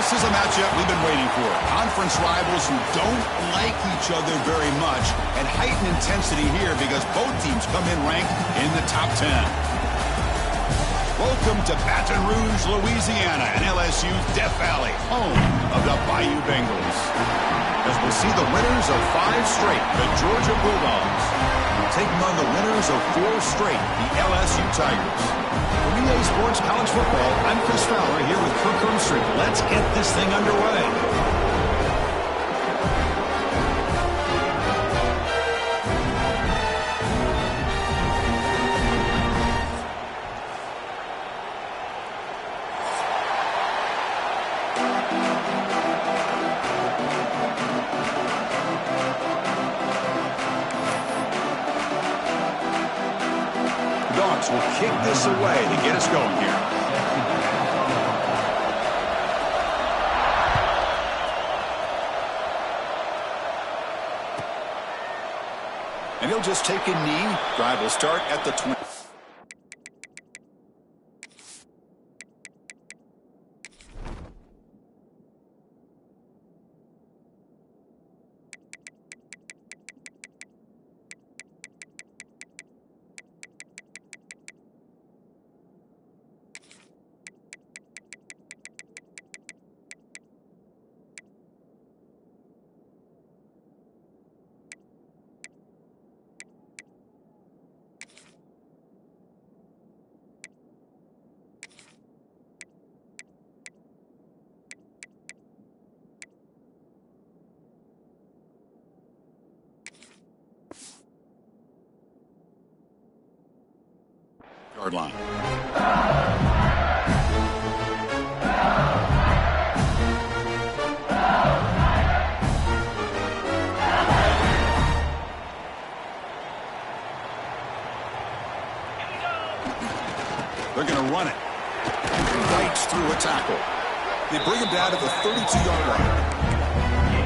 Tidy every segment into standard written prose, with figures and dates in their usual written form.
This is a matchup we've been waiting for. Conference rivals who don't like each other very much, and heightened intensity here because both teams come in ranked in the top 10. Welcome to Baton Rouge, Louisiana, and LSU's Death Valley, home of the Bayou Bengals. As we'll see the winners of 5 straight, the Georgia Bulldogs, taking on the winners of 4 straight, the LSU Tigers. For EA Sports College Football, I'm Chris Fowler here with Kirk Herbstreit. Let's get this thing underway. Dogs will kick this away to get us going here. And he'll just take a knee. Drive will start at the 20. Yard line. They're going to run it. Bites through a tackle. They bring him down to the 32-yard line.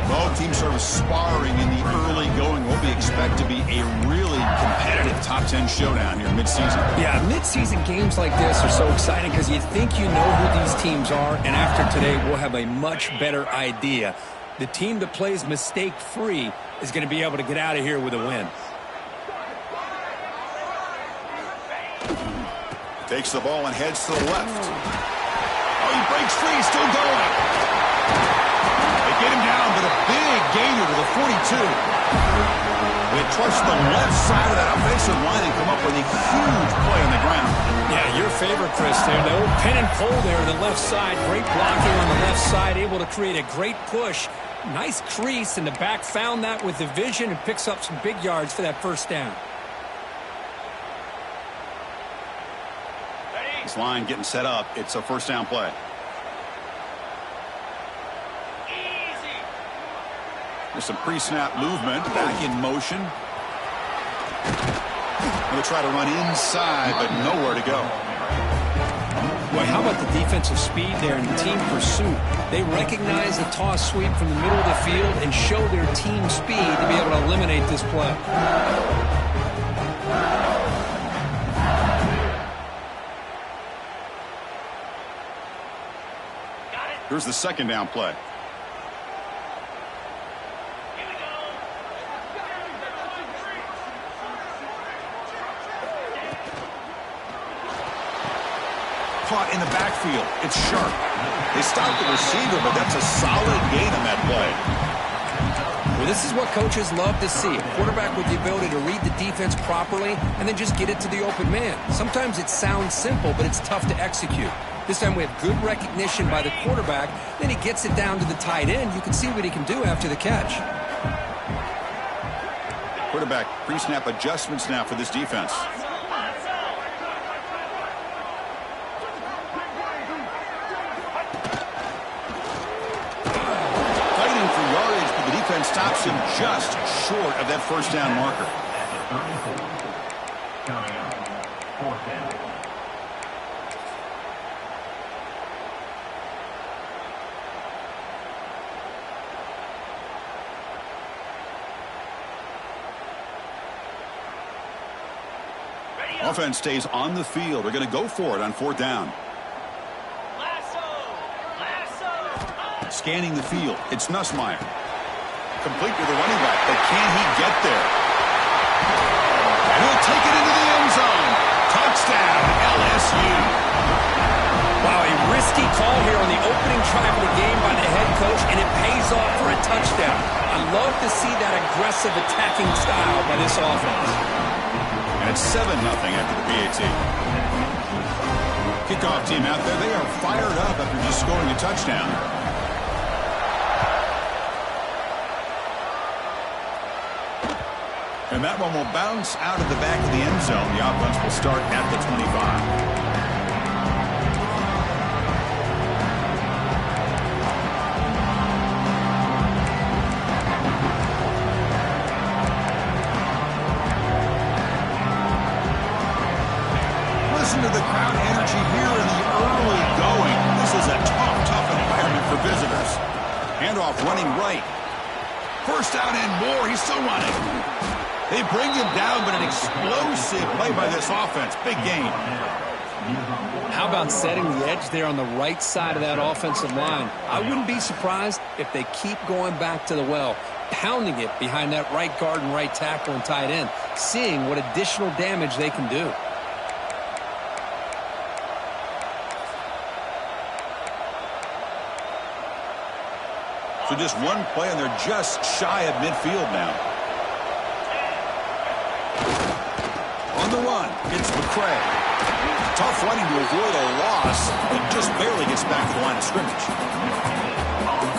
Both teams sort of sparring in the early going. What we expect to be a really competitive top 10 showdown here mid-season. Yeah, mid-season games like this are so exciting because you think you know who these teams are, and after today we'll have a much better idea. The team that plays mistake-free is going to be able to get out of here with a win. Takes the ball and heads to the left. Oh, he breaks free, still going. They get him down, but a big gainer to the 42. They trust the left side of that offensive line and come up with a huge play on the ground. Yeah, your favorite, Chris, there. The old pin and pull there on the left side. Great blocking on the left side, able to create a great push. Nice crease, and the back found that with the vision and picks up some big yards for that first down. This line getting set up. It's a first down play. There's some pre-snap movement. Back in motion. Going to try to run inside, but nowhere to go. Boy, how about the defensive speed there and the team pursuit? They recognize the toss sweep from the middle of the field and show their team speed to be able to eliminate this play. Here's the second down play. Caught in the backfield. It's sharp. They stopped the receiver, but that's a solid gain on that play. Well, this is what coaches love to see. A quarterback with the ability to read the defense properly and then just get it to the open man. Sometimes it sounds simple, but it's tough to execute. This time we have good recognition by the quarterback. Then he gets it down to the tight end. You can see what he can do after the catch. Quarterback pre-snap adjustments now for this defense. Fighting for yardage, but the defense stops him just short of that first down marker. Fourth down. Offense stays on the field. They're going to go for it on fourth down. Scanning the field. It's Nussmeier. Complete to the running back, but can he get there? And he'll take it into the end zone. Touchdown, LSU. Wow, a risky call here on the opening drive of the game by the head coach, and it pays off for a touchdown. I love to see that aggressive attacking style by this offense. And it's 7-0 after the PAT. Kickoff team out there, they are fired up after just scoring a touchdown. And that one will bounce out of the back of the end zone. The offense will start at the 25. Listen to the crowd energy here in the early going. This is a tough environment for visitors. Handoff running right. First down and more. He's still running. They bring him down, but an explosive play by this offense. Big gain. How about setting the edge there on the right side of that offensive line? I wouldn't be surprised if they keep going back to the well, pounding it behind that right guard and right tackle and tight end, seeing what additional damage they can do. So just one play, and they're just shy of midfield now. On the run, it's McCray. Tough running to avoid a loss, but just barely gets back to the line of scrimmage.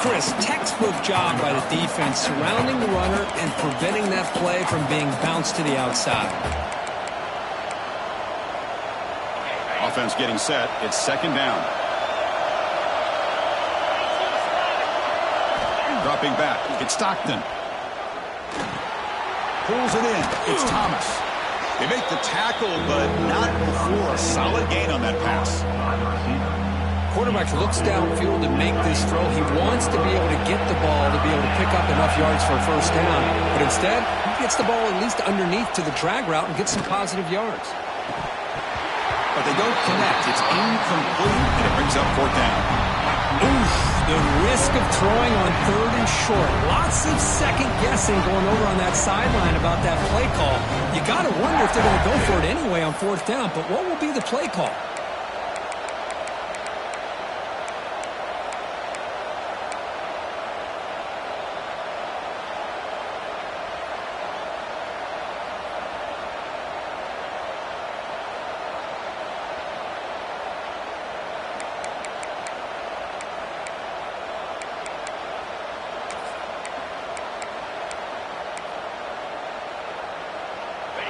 Chris, textbook job by the defense surrounding the runner and preventing that play from being bounced to the outside. Offense getting set. It's second down. Dropping back. It's Stockton. Pulls it in. It's Thomas. They make the tackle, but not before a solid gain on that pass. Quarterback looks downfield to make this throw. He wants to be able to get the ball to be able to pick up enough yards for a first down. But instead, he gets the ball at least underneath to the drag route and gets some positive yards. But they don't connect. It's incomplete, and it brings up fourth down. Oof, the risk of throwing on third and short. Lots of second guessing going over on that sideline about that play call. You got to wonder if they're going to go for it anyway on fourth down, but what will be the play call?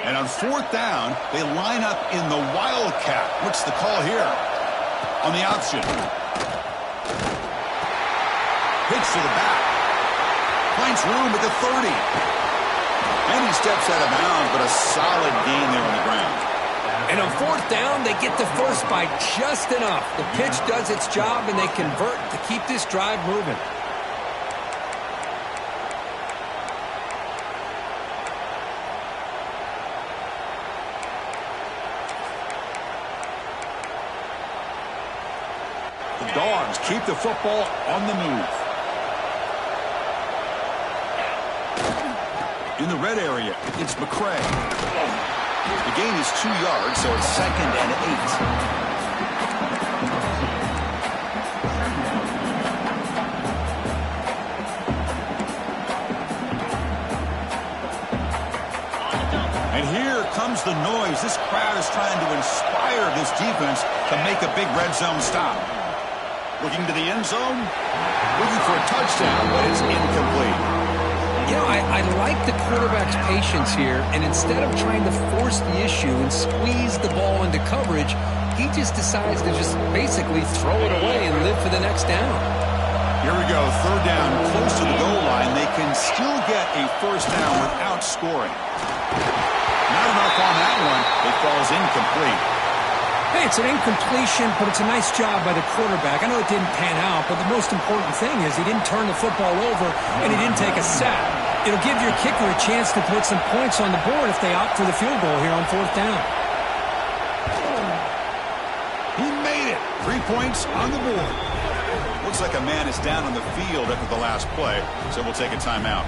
And on fourth down, they line up in the Wildcat. What's the call here? On the option. Pitch to the back. Finds room at the 30. And he steps out of bounds, but a solid gain there on the ground. And on fourth down, they get the first by just enough. The pitch does its job, and they convert to keep this drive moving. Dogs keep the football on the move. In the red area, it's McCray. The gain is 2 yards, so it's second and 8. And here comes the noise. This crowd is trying to inspire this defense to make a big red zone stop. Looking to the end zone, looking for a touchdown, but it's incomplete. You know, I like the quarterback's patience here, and instead of trying to force the issue and squeeze the ball into coverage, he just decides to just basically throw it away and live for the next down. Here we go, third down, close to the goal line. They can still get a first down without scoring. Not enough on that one. It falls incomplete. Hey, it's an incompletion, but it's a nice job by the quarterback. I know it didn't pan out, but the most important thing is he didn't turn the football over and he didn't take a sack. It'll give your kicker a chance to put some points on the board if they opt for the field goal here on fourth down. He made it. 3 points on the board. Looks like a man is down on the field after the last play, so we'll take a timeout.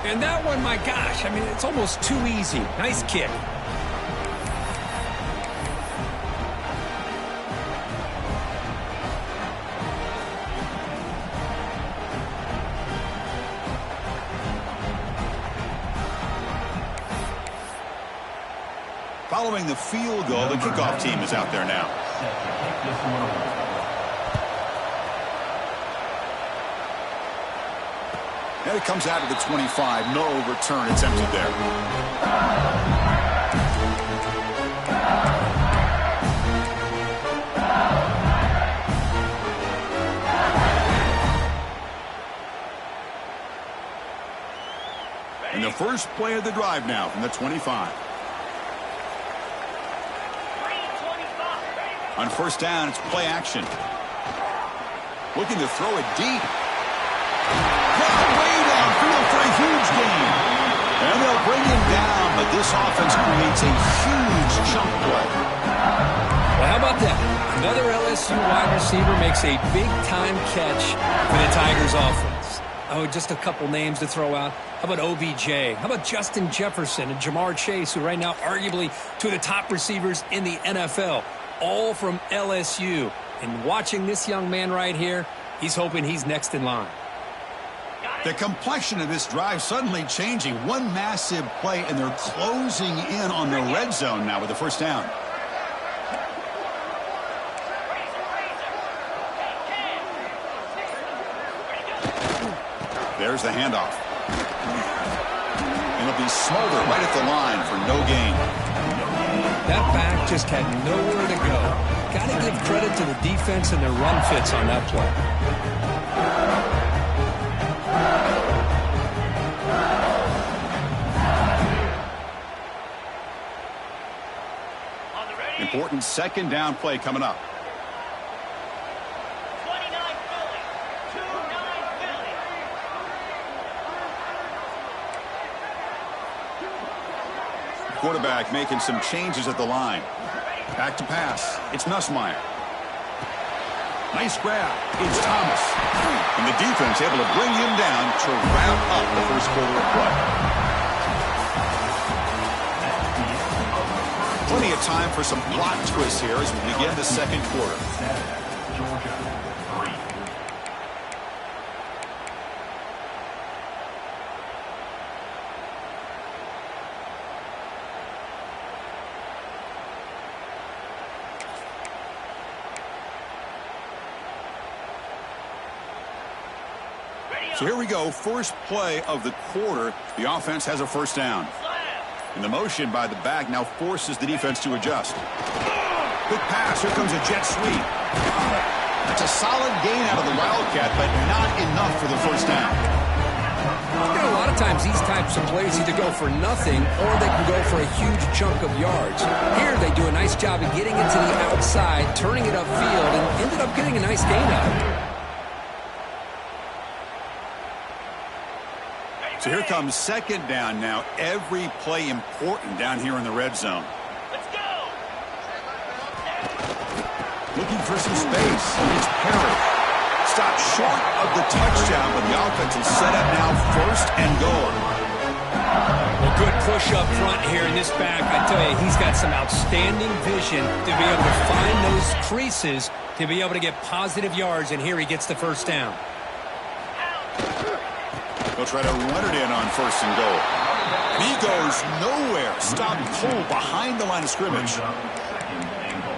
And that one, my gosh, I mean, it's almost too easy. Nice kick. Following the field goal, the kickoff team is out there now. And it comes out of the 25. No return attempted there. And the first play of the drive now from the 25. On first down, it's play action. Looking to throw it deep. Way downfield for a huge gain. And they'll bring him down, but this offense creates a huge chunk play. Well, how about that? Another LSU wide receiver makes a big-time catch for the Tigers offense. Oh, just a couple names to throw out. How about OBJ? How about Justin Jefferson and Jamar Chase, who right now arguably two of the top receivers in the NFL, all from LSU. And watching this young man right here, he's hoping he's next in line. The complexion of this drive suddenly changing. One massive play, and they're closing in on the red zone now with the first down. There's the handoff. It'll be Smolder right at the line for no gain. That back just had nowhere to go. Got to give credit to the defense and their run fits on that play. Important second down play coming up. 29 Philly. 2-9 Philly. Quarterback making some changes at the line. Back to pass. It's Nussmeier. Nice grab. It's Thomas. And the defense able to bring him down to wrap up the first quarter of play. Plenty of time for some plot twists here as we begin the second quarter. So here we go. First play of the quarter. The offense has a first down. And the motion by the back now forces the defense to adjust. Quick pass. Here comes a jet sweep. That's a solid gain out of the Wildcat, but not enough for the first down. You know, a lot of times these types of plays either go for nothing or they can go for a huge chunk of yards. Here they do a nice job of getting into the outside, turning it upfield, and ended up getting a nice gain out of it. So here comes second down now. Every play important down here in the red zone. Let's go. Looking for some space. It's Perry. Stopped short of the touchdown, but the offense is set up now first and goal. Well, good push up front here in this back. I tell you, he's got some outstanding vision to be able to find those creases to be able to get positive yards, and here he gets the first down. They'll try to run it in on first and goal. And he goes nowhere. Stopped cold behind the line of scrimmage.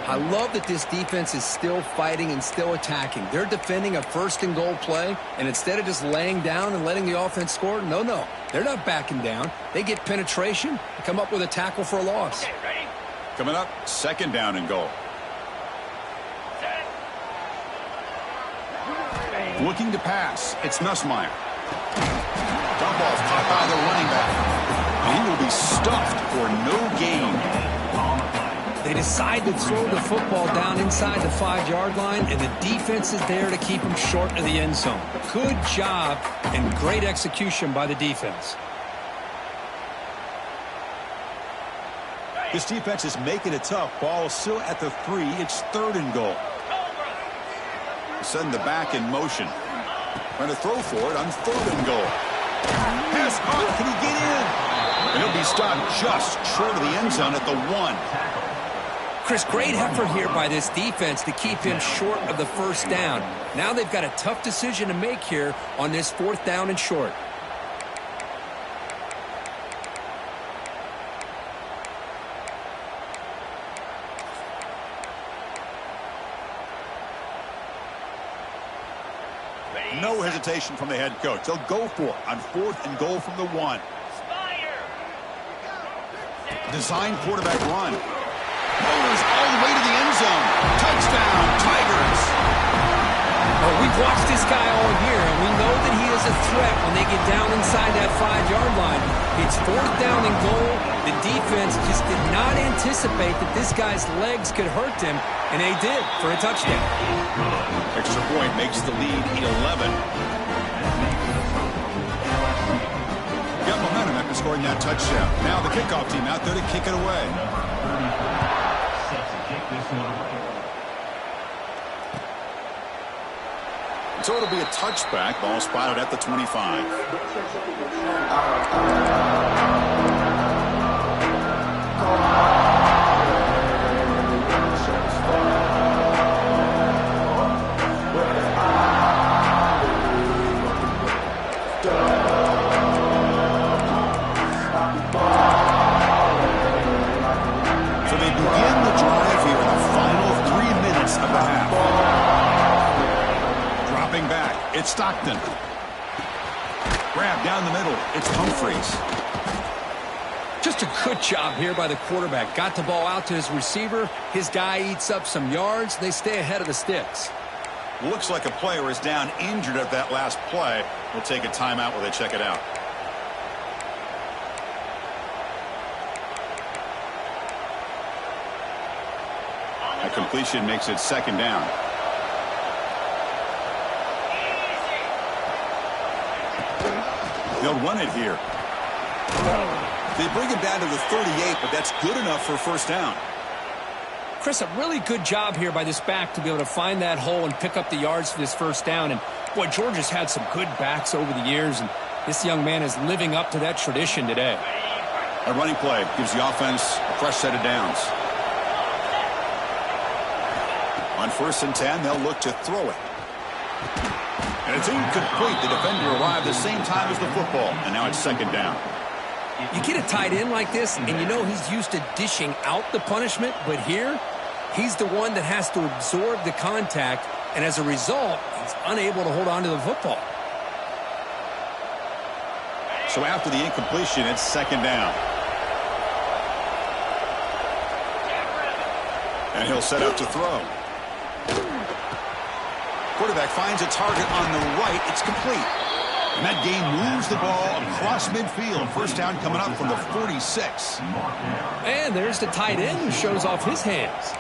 I love that this defense is still fighting and still attacking. They're defending a first and goal play, and instead of just laying down and letting the offense score, no. They're not backing down. They get penetration and come up with a tackle for a loss. Okay, ready? Coming up, second down and goal. Set. Looking to pass. It's Nussmeier. Dump off caught by the running back. And he will be stuffed for no gain. They decide to throw the football down inside the 5-yard line, and the defense is there to keep them short of the end zone. Good job and great execution by the defense. This defense is making it tough. Ball still at the 3. It's third and goal. Send the back in motion. Trying to throw for it on 3rd and goal. Pass caught. Can he get in? And he'll be stopped just short of the end zone at the 1. Chris, great effort here by this defense to keep him short of the first down. Now they've got a tough decision to make here on this 4th down and short. No hesitation from the head coach. They'll go for it on 4th and goal from the 1. Design quarterback run. Motors all the way to the end zone. Touchdown, Tigers. Oh, we've watched this guy all year, and we know that he is a threat when they get down inside that 5-yard line. It's 4th down and goal. The defense just did not anticipate that this guy's legs could hurt him, and they did for a touchdown. Extra point makes the lead 11. Got momentum after scoring that touchdown. Now the kickoff team out there to kick it away. So it'll be a touchback. Ball spotted at the 25. So they begin the drive here in the final 3 minutes of the half. Dropping back, it's Stockton. Grab down the middle, it's Humphreys. Just a good job here by the quarterback. Got the ball out to his receiver. His guy eats up some yards. They stay ahead of the sticks. Looks like a player is down injured at that last play. We'll take a timeout while they check it out. A completion makes it 2nd down. They'll run it here. They bring him down to the 38, but that's good enough for a 1st down. Chris, a really good job here by this back to be able to find that hole and pick up the yards for this 1st down. And, boy, Georgia's had some good backs over the years, and this young man is living up to that tradition today. A running play gives the offense a fresh set of downs. On 1st and 10, they'll look to throw it. And it's incomplete. The defender arrived the same time as the football, and now it's 2nd down. You get a tight end like this, and you know he's used to dishing out the punishment, but here, he's the one that has to absorb the contact, and as a result, he's unable to hold on to the football. So after the incompletion, it's 2nd down. And he'll set up to throw. Quarterback finds a target on the right. It's complete. And that game moves the ball across midfield. 1st down coming up from the 46. And there's the tight end who shows off his hands.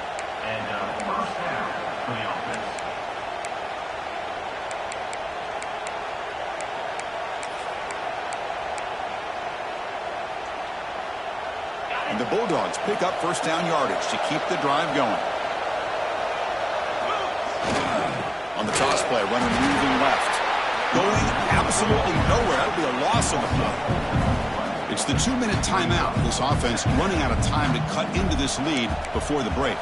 And the Bulldogs pick up 1st down yardage to keep the drive going. On the toss play, runner moving left. Going absolutely nowhere. That'll be a loss on the play. It's the 2-minute timeout. This offense running out of time to cut into this lead before the break.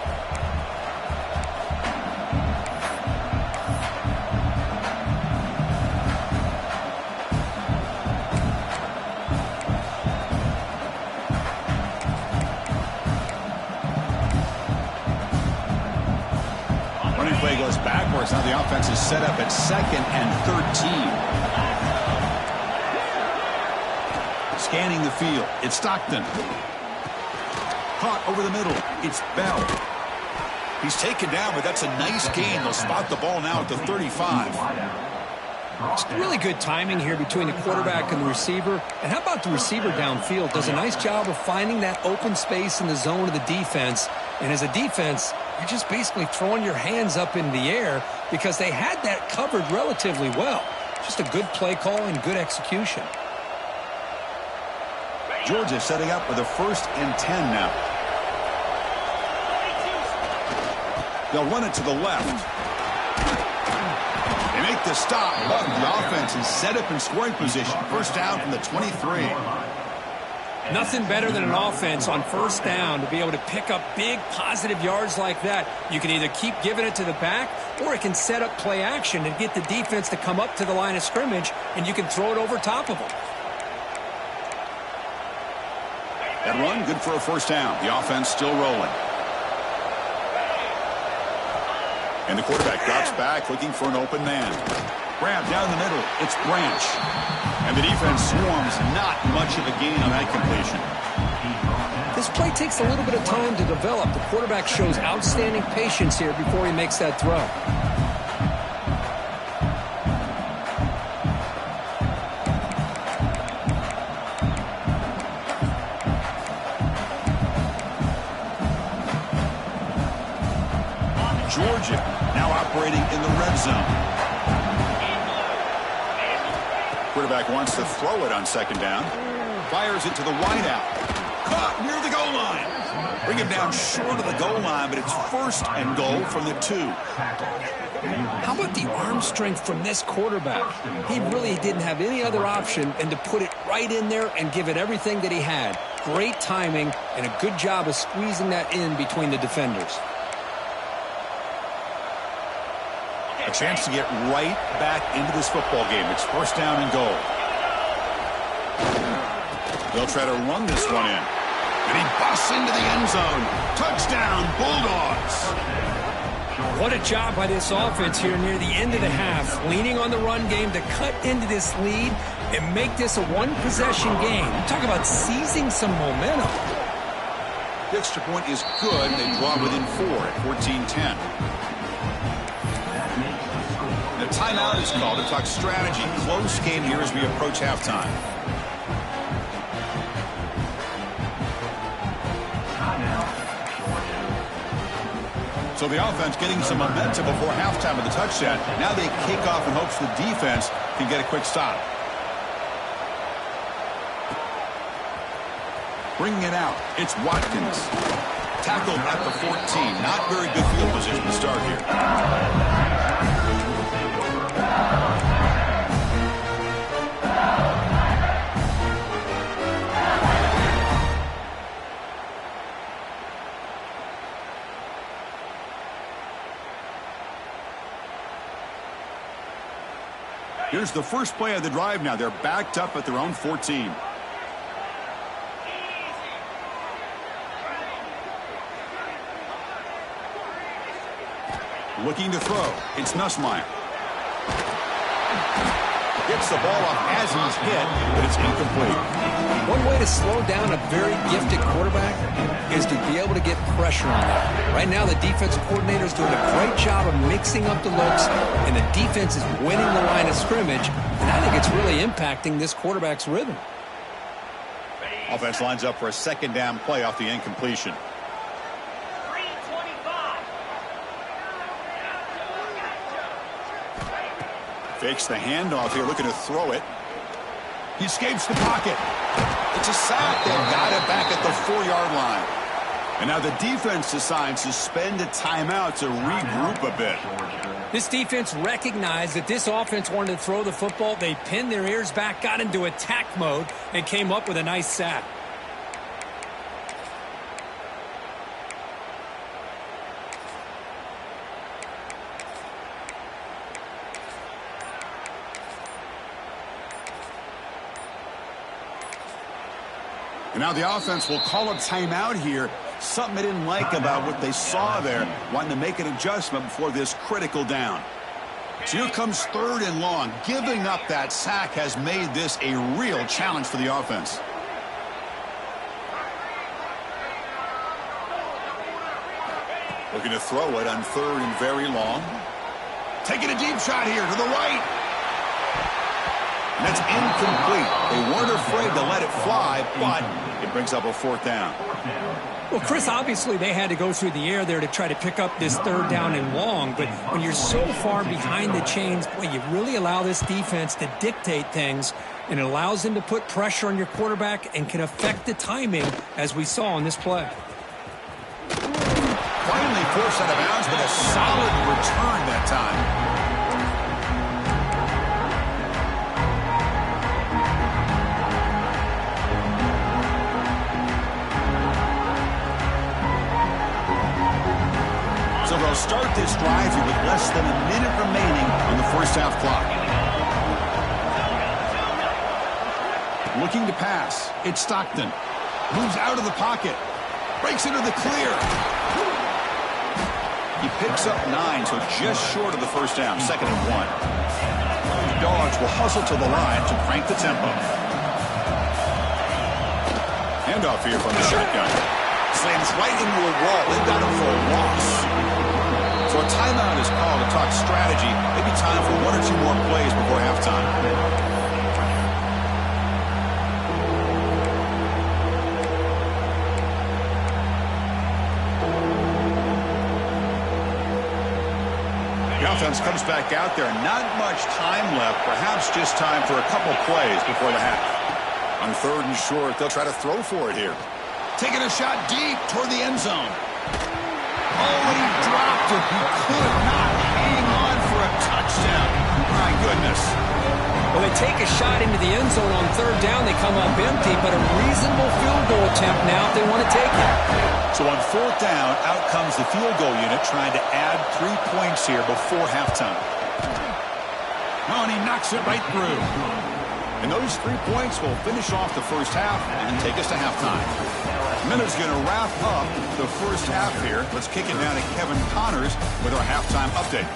Play goes backwards. Now the offense is set up at 2nd and 13. Scanning the field. It's Stockton. Caught over the middle. It's Bell. He's taken down, but that's a nice gain. They'll spot the ball now at the 35. Just really good timing here between the quarterback and the receiver. And how about the receiver downfield? Does a nice job of finding that open space in the zone of the defense. And as a defense, you're just basically throwing your hands up in the air because they had that covered relatively well. Just a good play call and good execution. Georgia setting up with a 1st and 10 now. They'll run it to the left. make the stop. But the offense is set up in scoring position. First down from the 23. Nothing better than an offense on first down to be able to pick up big positive yards like that. You can either keep giving it to the back, or it can set up play action and get the defense to come up to the line of scrimmage, and you can throw it over top of them. That run, good for a first down. The offense still rolling. And the quarterback drops back looking for an open man. Grab down the middle. It's Branch. And the defense swarms. Not much of a gain on that completion. This play takes a little bit of time to develop. The quarterback shows outstanding patience here before he makes that throw. Georgia now operating in the red zone. Quarterback wants to throw it on second down. Fires it to the wideout. Caught near the goal line. Bring him down short of the goal line, but it's first and goal from the 2. How about the arm strength from this quarterback? He really didn't have any other option than to put it right in there and give it everything that he had. Great timing and a good job of squeezing that in between the defenders. A chance to get right back into this football game. It's first down and goal. They'll try to run this one in. And he busts into the end zone. Touchdown, Bulldogs. What a job by this offense here near the end of the half. Leaning on the run game to cut into this lead and make this a one-possession game. Talk about seizing some momentum. The extra point is good. They draw within 4 at 14-10. The timeout is called to talk strategy. Close game here as we approach halftime. So the offense getting some momentum before halftime with the touchdown. Now they kick off in hopes the defense can get a quick stop. Bringing it out, it's Watkins. Tackled at the 14. Not very good field position to start here. Here's the first play of the drive now. They're backed up at their own 14. Looking to throw. It's Nussmeier. Gets the ball off as he's hit, but it's incomplete. One way to slow down a very gifted quarterback is to be able to get pressure on them. Right now, the defensive coordinator is doing a great job of mixing up the looks, and the defense is winning the line of scrimmage, and I think it's really impacting this quarterback's rhythm. Offense lines up for a second down play off the incompletion. 325. Fakes the handoff here, looking to throw it. He escapes the pocket. It's a sack. They got it back at the 4-yard line. And now the defense decides to spend a timeout to regroup a bit. This defense recognized that this offense wanted to throw the football. They pinned their ears back, got into attack mode, and came up with a nice sack. And now the offense will call a timeout here. Something they didn't like about what they saw there. Wanting to make an adjustment before this critical down. So here comes 3rd and long. Giving up that sack has made this a real challenge for the offense. Looking to throw it on 3rd and very long. Taking a deep shot here to the right. And that's incomplete. They weren't afraid to let it fly, but it brings up a 4th down. Well, Chris, obviously they had to go through the air there to try to pick up this 3rd down and long, but when you're so far behind the chains, boy, you really allow this defense to dictate things, and it allows them to put pressure on your quarterback and can affect the timing, as we saw on this play. Finally forced out of bounds, but a solid return that time. So they'll start this drive here with less than a minute remaining on the first half clock. Looking to pass. It's Stockton. Moves out of the pocket. Breaks into the clear. He picks up 9, so just short of the first down. 2nd and 1. The Dogs will hustle to the line to crank the tempo. Handoff here from the shotgun. Slams right into a wall. They've got him for a loss. So a timeout is called to talk strategy. Maybe time for 1 or 2 more plays before halftime. Offense comes back out there. Not much time left. Perhaps just time for a couple plays before the half. On 3rd and short, they'll try to throw for it here. Taking a shot deep toward the end zone. Oh, and he dropped it. He could not hang on for a touchdown. My goodness. Well, they take a shot into the end zone on 3rd down. They come up empty, but a reasonable field goal attempt now if they want to take it. So on 4th down, out comes the field goal unit trying to add 3 points here before halftime. Oh, and he knocks it right through. And those 3 points will finish off the first half and take us to halftime. Miller's going to wrap up the first half here. Let's kick it down to Kevin Connors with our halftime update.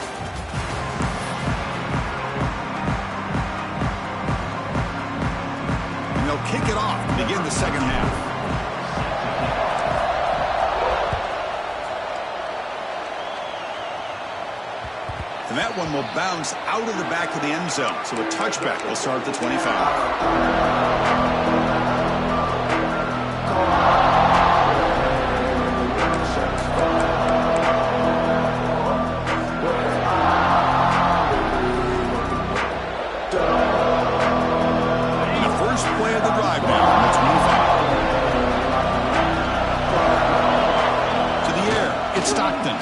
And they'll kick it off to begin the second half. And that one will bounce out of the back of the end zone. So a touchback will start at the 25. Stockton.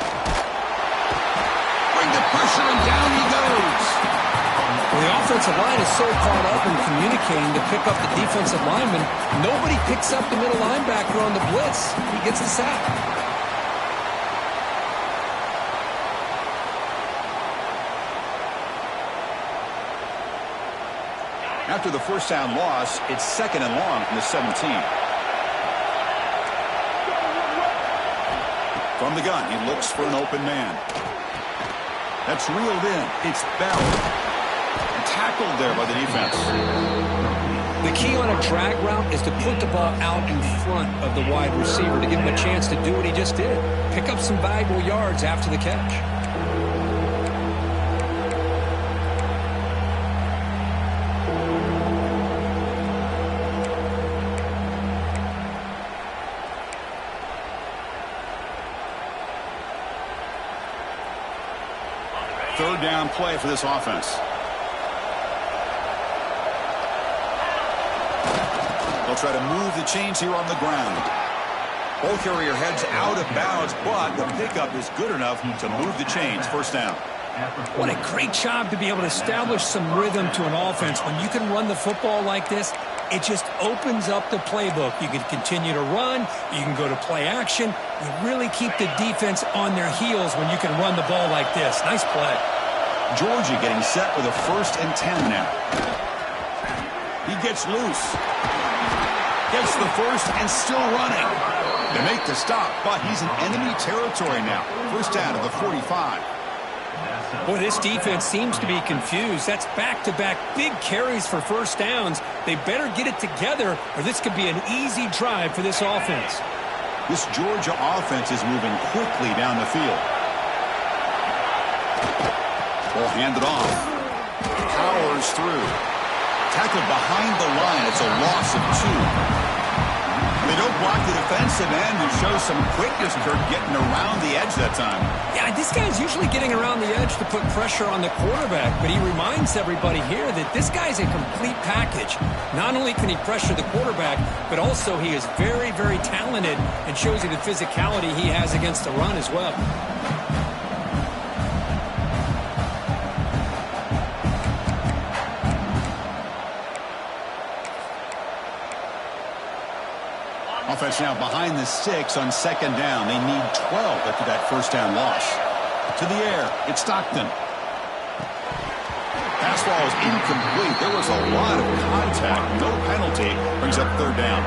Bring the pressure and down he goes. Well, the offensive line is so caught up in communicating to pick up the defensive lineman. Nobody picks up the middle linebacker on the blitz. He gets the sack. After the first down loss, it's 2nd and long from the 17. From the gun, he looks for an open man. That's reeled in. It's Bell. Tackled there by the defense. The key on a drag route is to put the ball out in front of the wide receiver to give him a chance to do what he just did. Pick up some valuable yards after the catch. Third down play for this offense. They'll try to move the chains here on the ground. Ball carrier heads out of bounds, but the pickup is good enough to move the chains. First down. What a great job to be able to establish some rhythm to an offense. When you can run the football like this, it just opens up the playbook. You can continue to run. You can go to play action. You really keep the defense on their heels when you can run the ball like this. Nice play. Georgia getting set with a 1st and 10 now. He gets loose. Gets the first and still running. They make the stop, but he's in enemy territory now. First down to the 45. Boy, this defense seems to be confused. That's back-to-back big carries for first downs. They better get it together, or this could be an easy drive for this offense. This Georgia offense is moving quickly down the field. Ball handed off. Powers through. Tackled behind the line. It's a loss of 2. They don't block the defensive end and show some quickness, Kirk, getting around the edge that time. Yeah, this guy's usually getting around the edge to put pressure on the quarterback, but he reminds everybody here that this guy's a complete package. Not only can he pressure the quarterback, but also he is very, very talented and shows you the physicality he has against the run as well. Offense now behind the 6 on 2nd down. They need 12 after that first down loss. To the air. It's Stockton. Pass ball is incomplete. There was a lot of contact. No penalty. Brings up third down.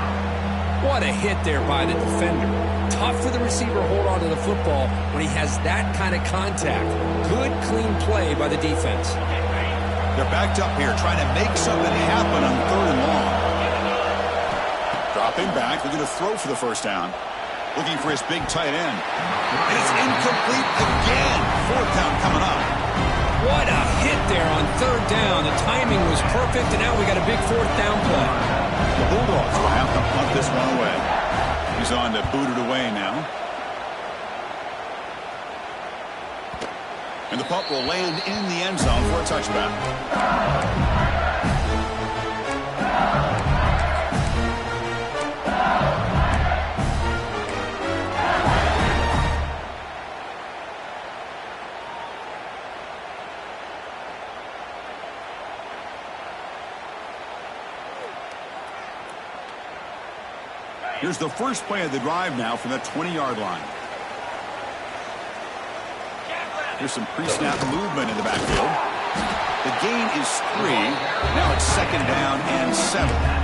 What a hit there by the defender. Tough for the receiver to hold on to the football when he has that kind of contact. Good, clean play by the defense. They're backed up here trying to make something happen on third and long. Dropping back. They're going to throw for the first down. Looking for his big tight end. And it's incomplete again. Fourth down coming up. What a hit there on third down. The timing was perfect, and now we got a big fourth down play. The Bulldogs will have to punt this one away. He's on to boot it away now. And the punt will land in the end zone for a touchback. Here's the first play of the drive now from the 20-yard line. Here's some pre-snap movement in the backfield. The gain is 3. Now it's second down and 7.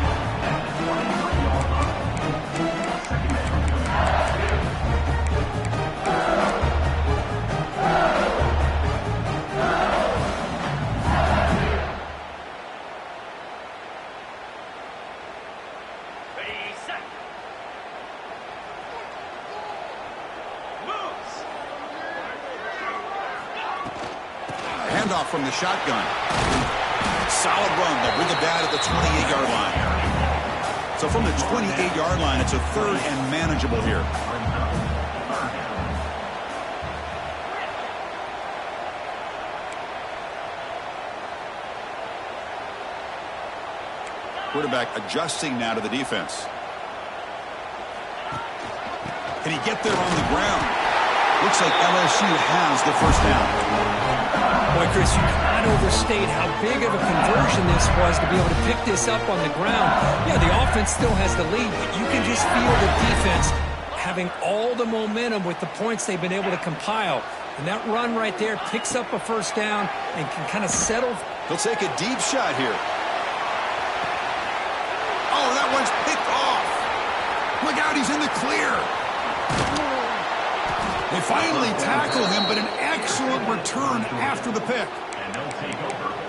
Handoff from the shotgun. Solid run. They'll bring it down at the 28-yard line. So from the 28-yard line, it's a third and manageable here. Quarterback adjusting now to the defense. Can he get there on the ground? Looks like LSU has the first down. Boy, Chris, you cannot overstate how big of a conversion this was to be able to pick this up on the ground. Yeah, the offense still has the lead, but you can just feel the defense having all the momentum with the points they've been able to compile. And that run right there picks up a first down and can kind of settle. He'll take a deep shot here. Oh, that one's picked off. Look out, he's in the clear. They finally tackle him, but an excellent return after the pick.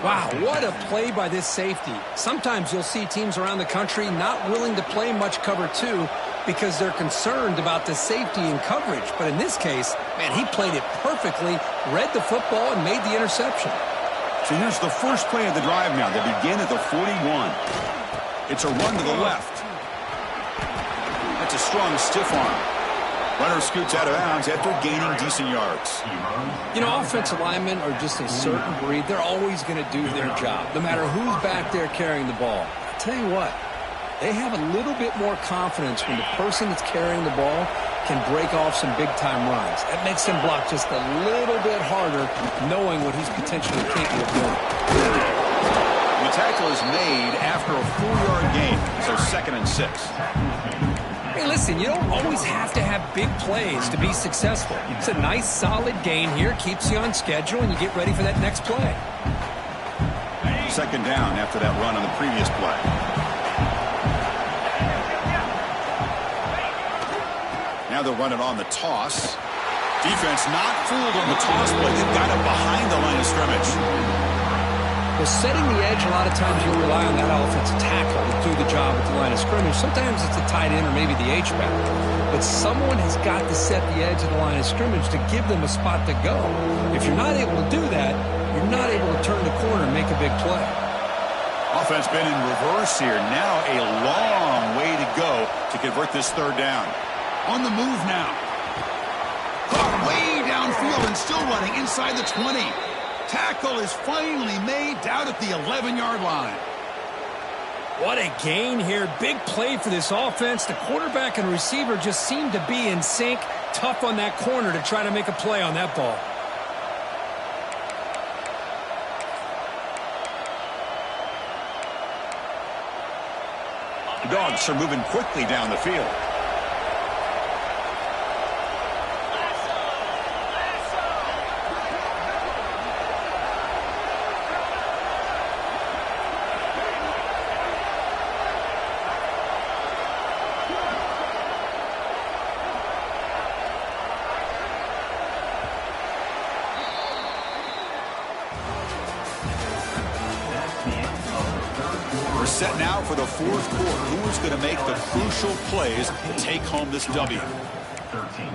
Wow, what a play by this safety. Sometimes you'll see teams around the country not willing to play much cover 2 because they're concerned about the safety and coverage. But in this case, man, he played it perfectly, read the football, and made the interception. So here's the first play of the drive now. They begin at the 41. It's a run to the left. That's a strong stiff arm. Runner scoots out of bounds after gaining decent yards. You know, offensive linemen are just a certain breed. They're always going to do their job, no matter who's back there carrying the ball. I'll tell you what, they have a little bit more confidence when the person that's carrying the ball can break off some big-time runs. That makes him block just a little bit harder, knowing what he's potentially capable of doing. The tackle is made after a 4-yard gain, so 2nd and 6. Hey, listen, you don't always have to have big plays to be successful. It's a nice, solid gain here, keeps you on schedule, and you get ready for that next play. Second down after that run on the previous play. Now they're running on the toss. Defense not fooled on the toss play. They've got it behind the line of scrimmage. Well, setting the edge, a lot of times you rely on that offensive tackle to do the job at the line of scrimmage. Sometimes it's a tight end or maybe the H-back. But someone has got to set the edge of the line of scrimmage to give them a spot to go. If you're not able to do that, you're not able to turn the corner and make a big play. Offense been in reverse here. Now a long way to go to convert this third down. On the move now. Caught way downfield and still running inside the 20. Tackle is finally made down at the 11-yard line. What a gain here. Big play for this offense. The quarterback and receiver just seem to be in sync. Tough on that corner to try to make a play on that ball. The Dogs are moving quickly down the field. We're set now for the fourth quarter. Who is going to make the crucial plays to take home this W? 13.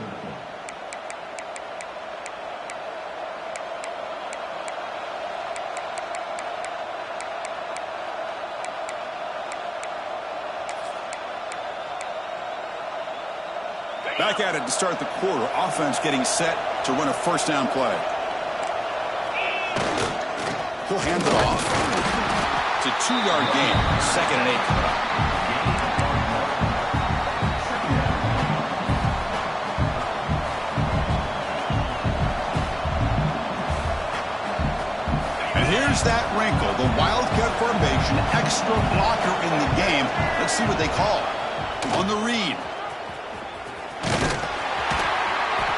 Back at it to start the quarter. Offense getting set to run a first down play. He'll hand it off. It's a 2-yard gain. 2nd and 8 coming up. And here's that wrinkle. The Wildcat formation, extra blocker in the game. Let's see what they call. On the read.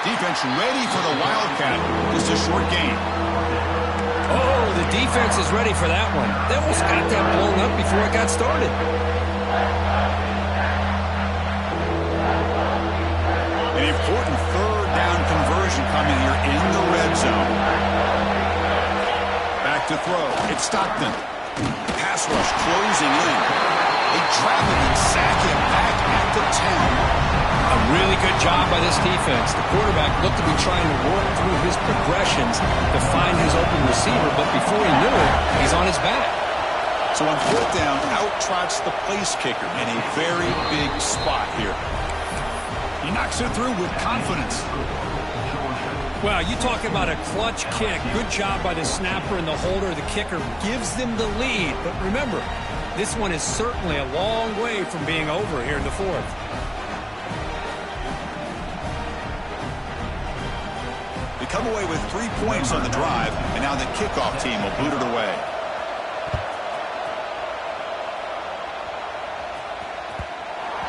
Defense ready for the Wildcat. Just a short gain. Oh, the defense is ready for that one. They almost got that blown up before it got started. An important third down conversion coming here in the red zone. Back to throw. It's Stockton. Pass rush closing in. They trap him and sack him back at the 10. A really good job by this defense. The quarterback looked to be trying to work through his progressions to find his open receiver, but before he knew it, he's on his back. So on fourth down, out trots the place kicker in a very big spot here. He knocks it through with confidence. Well, you talk about a clutch kick. Good job by the snapper and the holder. The kicker gives them the lead. But remember, this one is certainly a long way from being over here in the fourth. They come away with 3 points on the drive, and now the kickoff team will boot it away.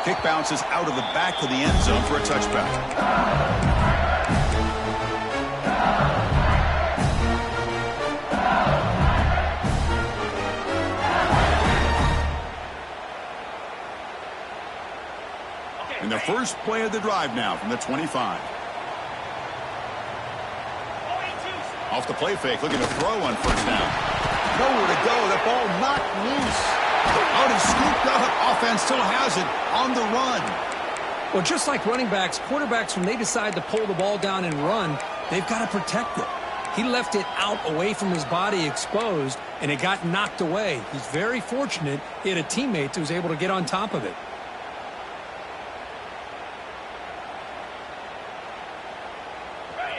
Kick bounces out of the back of the end zone for a touchback. And the first play of the drive now from the 25. Off the play fake, looking to throw on first down. Nowhere to go. The ball knocked loose. Out and scooped up. Offense still has it on the run. Well, just like running backs, quarterbacks, when they decide to pull the ball down and run, they've got to protect it. He left it out away from his body exposed, and it got knocked away. He's very fortunate he had a teammate who was able to get on top of it.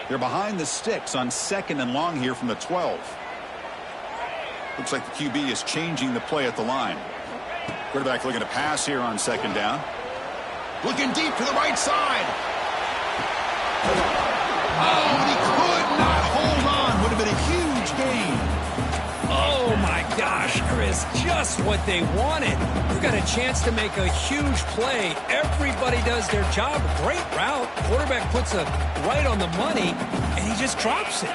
They're behind the sticks on 2nd and long here from the 12. Looks like the QB is changing the play at the line. Quarterback looking to pass here on 2nd down. Looking deep to the right side. Oh, and he could not hold on. Would have been a huge gain. Oh, my gosh, Chris, just what they wanted. You got a chance to make a huge play. Everybody does their job. Great route. Quarterback puts it right on the money, and he just drops it.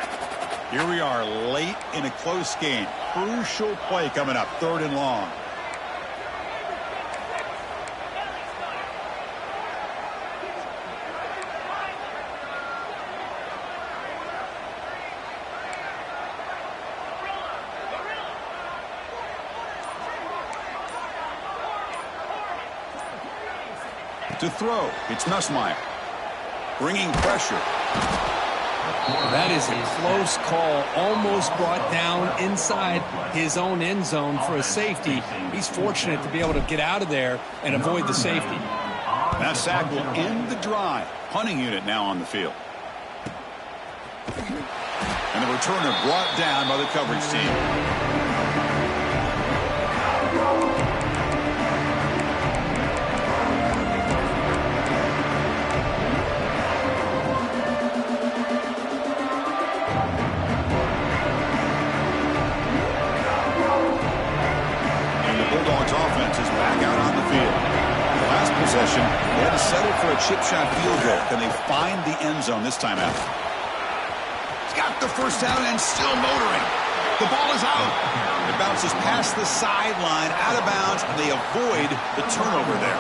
Here we are late in a close game. Crucial play coming up, 3rd and long. To throw, it's Nussmeier. Bringing pressure. That is a close call. Almost brought down inside his own end zone for a safety. He's fortunate to be able to get out of there and avoid the safety. That sack will end the drive. Punting unit now on the field. And the returner brought down by the coverage team. Possession. They had to settle for a chip shot field goal. Can they find the end zone this time out? He's got the first down and still motoring. The ball is out. It bounces past the sideline, out of bounds, and they avoid the turnover there.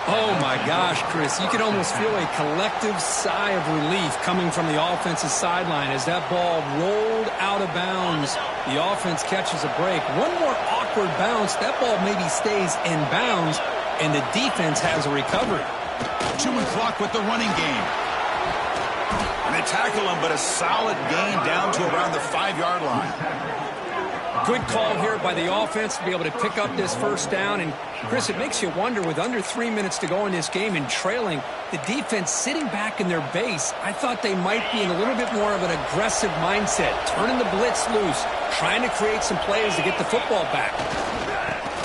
Oh, my gosh, Chris. You can almost feel a collective sigh of relief coming from the offensive sideline as that ball rolled out of bounds. The offense catches a break. One more awkward bounce. That ball maybe stays in bounds, and the defense has a recovery. Chewing clock with the running game. And they tackle him, but a solid gain down to around the 5-yard line. Good call here by the offense to be able to pick up this first down. And, Chris, it makes you wonder, with under 3 minutes to go in this game and trailing, the defense sitting back in their base, I thought they might be in a little bit more of an aggressive mindset, turning the blitz loose, trying to create some plays to get the football back.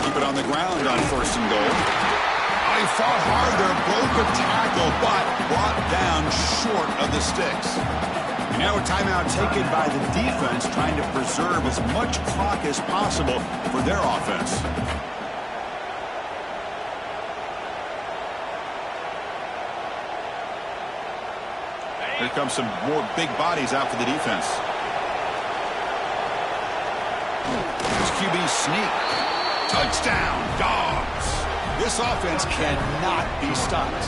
Keep it on the ground on 1st and goal. Oh, he fought hard there, broke a tackle, but brought down short of the sticks. And now a timeout taken by the defense, trying to preserve as much clock as possible for their offense. Here comes some more big bodies out for the defense. There's QB sneak. Touchdown, Dogs. This offense cannot be stopped.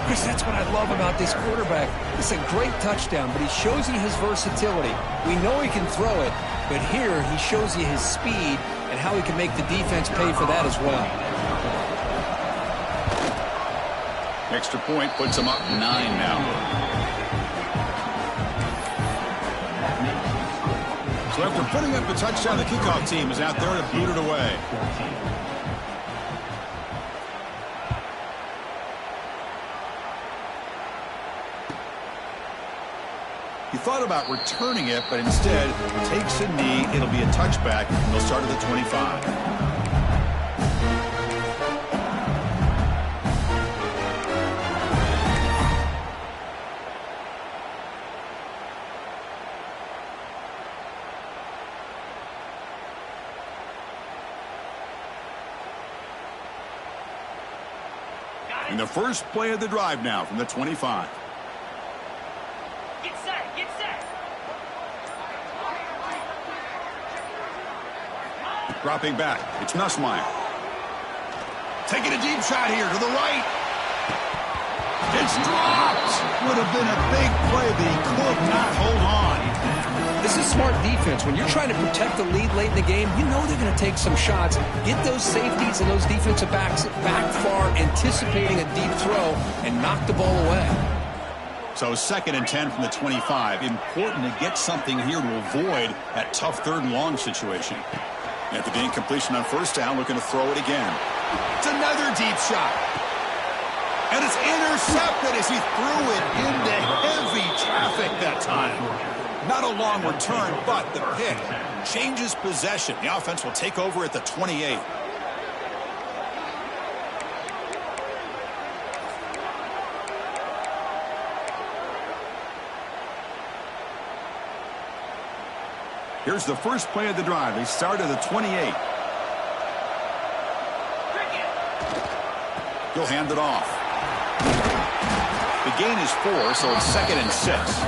Chris, that's what I love about this quarterback. It's a great touchdown, but he shows you his versatility. We know he can throw it, but here he shows you his speed and how he can make the defense pay for that as well. Extra point puts him up 9 now. So after putting up the touchdown, the kickoff team is out there to boot it away. He thought about returning it, but instead takes a knee. It'll be a touchback, and they'll start at the 25. And the first play of the drive now from the 25. Get set, get set. Dropping back, it's Nussmeier. Taking a deep shot here to the right. It's dropped. Would have been a big play, but he could not hold on. This is smart defense. When you're trying to protect the lead late in the game, you know they're going to take some shots. Get those safeties and those defensive backs back far, anticipating a deep throw, and knock the ball away. So 2nd and 10 from the 25. Important to get something here to avoid that tough 3rd and long situation. After the incompletion on 1st down, looking to throw it again. It's another deep shot. And it's intercepted as he threw it into heavy traffic that time. Not a long return, but the pick changes possession. The offense will take over at the 28. Here's the first play of the drive. They start at the 28. He'll hand it off. The gain is 4, so it's 2nd and 6.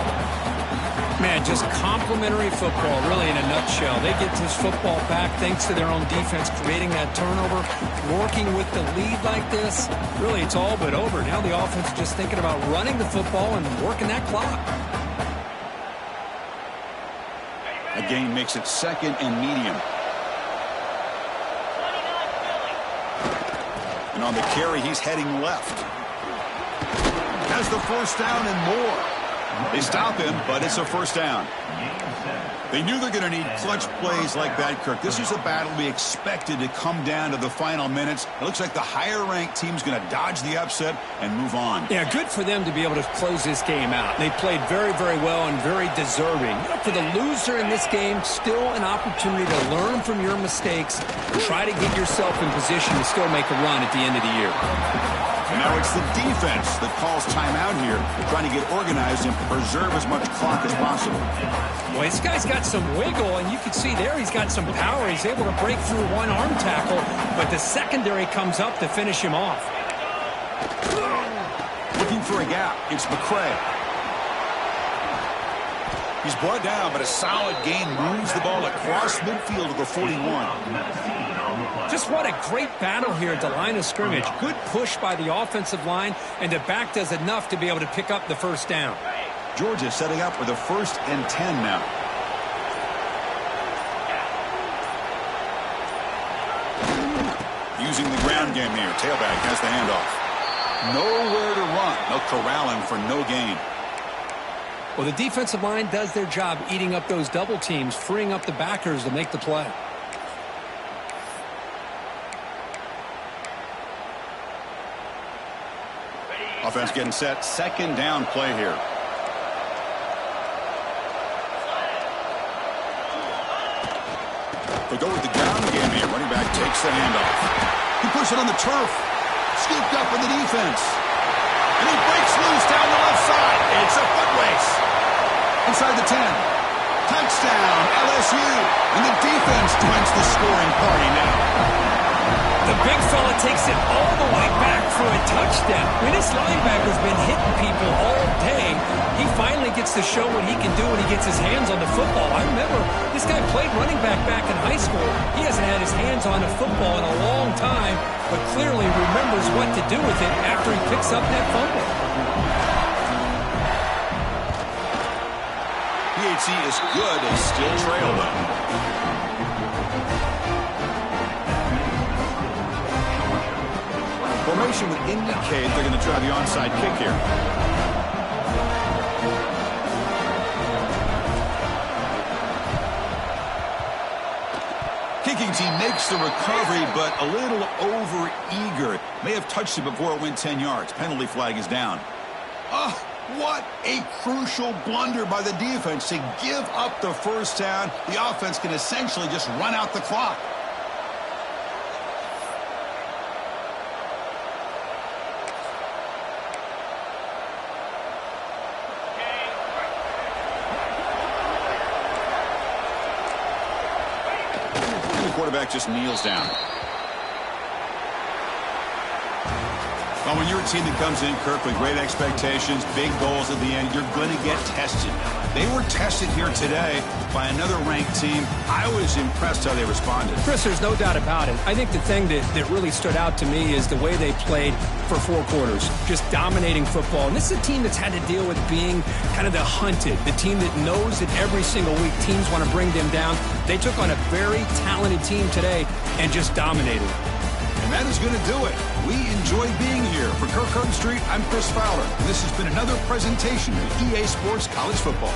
Man, just complimentary football, really, in a nutshell. They get this football back thanks to their own defense, creating that turnover, working with the lead like this. Really, it's all but over. Now the offense is just thinking about running the football and working that clock. A gain makes it 2nd and medium. And on the carry, he's heading left. Has the 1st down and more. They stop him, but it's a 1st down. They knew they're going to need clutch plays like that, Kirk. This is a battle we expected to come down to the final minutes. It looks like the higher-ranked team's going to dodge the upset and move on. Yeah, good for them to be able to close this game out. They played very, very well and very deserving. You know, for the loser in this game, still an opportunity to learn from your mistakes, try to get yourself in position to still make a run at the end of the year. And now it's the defense that calls timeout here, trying to get organized and preserve as much clock as possible. Well, this guy's got some wiggle, and you can see there he's got some power. He's able to break through one arm tackle, but the secondary comes up to finish him off. Looking for a gap. It's McCray. He's brought down, but a solid gain moves the ball across midfield to the 41. Just what a great battle here at the line of scrimmage. Good push by the offensive line, and the back does enough to be able to pick up the first down. Georgia setting up for the 1st and 10 now. Using the ground game here. Tailback has the handoff. Nowhere to run. They'll corral him for no gain. Well, the defensive line does their job eating up those double teams, freeing up the backers to make the play. Offense getting set. 2nd down play here. They go with the ground game here. Running back takes the handoff. He puts it on the turf. Scooped up in the defense. And he breaks loose down the left side. It's a foot race. Inside the 10. Touchdown, LSU. And the defense joins the scoring party now. The big fella takes it all the way back for a touchdown. I mean, this linebacker's been hitting people all day. He finally gets to show what he can do when he gets his hands on the football. I remember this guy played running back in high school. He hasn't had his hands on a football in a long time, but clearly remembers what to do with it after he picks up that fumble. PHC is good. They still trail them. Formation would indicate they're going to try the onside kick here. Kicking team makes the recovery, but a little over-eager. May have touched it before it went 10 yards. Penalty flag is down. Oh, what a crucial blunder by the defense to give up the first down. The offense can essentially just run out the clock. Quarterback just kneels down. Well, when you're a team that comes in, Kirk, with great expectations, big goals at the end, you're going to get tested. They were tested here today by another ranked team. I was impressed how they responded. Chris, there's no doubt about it. I think the thing that really stood out to me is the way they played for 4 quarters, just dominating football. And this is a team that's had to deal with being kind of the hunted, the team that knows that every single week teams want to bring them down. They took on a very talented team today and just dominated. And that is going to do it. We enjoy being here. For Kirk Herbstreit, I'm Chris Fowler. This has been another presentation of EA Sports College Football.